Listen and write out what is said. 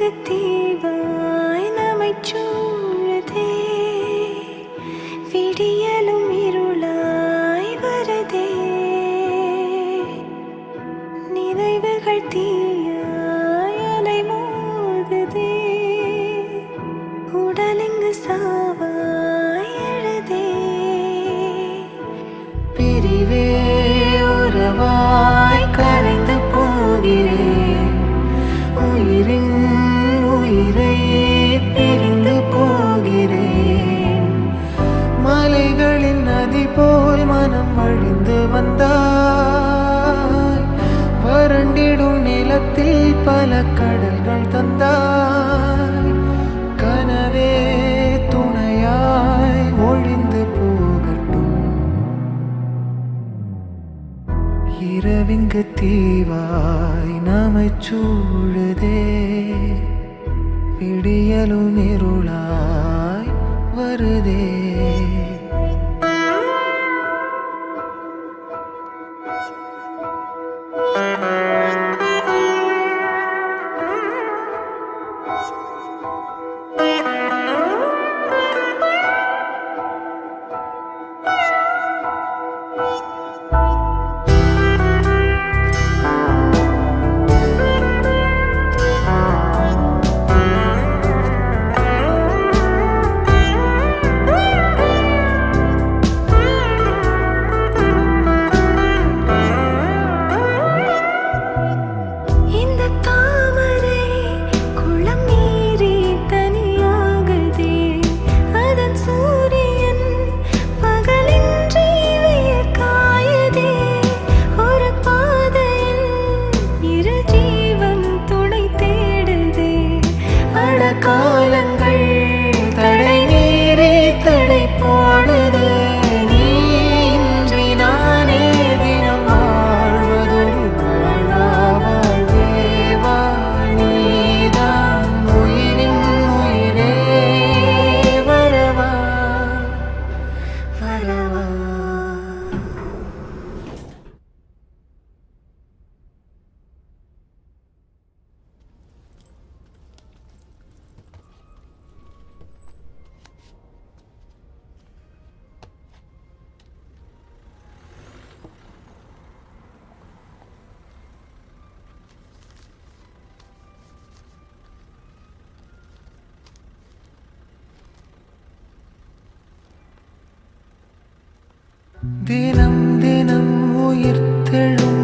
தீவாய் நம்மைச் சூழுதே, விடியலும் இருளாய் வருதே, நினைவுகள் தீயாய் அலைமோதுதே, உடலிங்கு சாவாய் எழுதே. பிரிவே உறவாய் கரைந்து போகிறேன், உயிரின் உயிரை பிரிந்து போகிறேன். மலைகளின் நதி போல் மனம் வழிந்து வந்தாய், வறண்டிடும் நிலத்தில் பல கடல்கள் தந்தாய். கனவே துணையாய் ஒழிந்து போகட்டும், இரவிங்கு தீவாய் நம்மைச் சூழுதே, விடியலும் இருளாய் வருதே. காலங்கள் தடை மீறி தடை போடுது, நீ இன்றி நானே தினம் வாழ்வதொரு வாழ்வா வாழ்வேவா. நீதான் உயிரின் உயிரே, வரவா வரவா. தினம் தினம் உயிர் தெழும்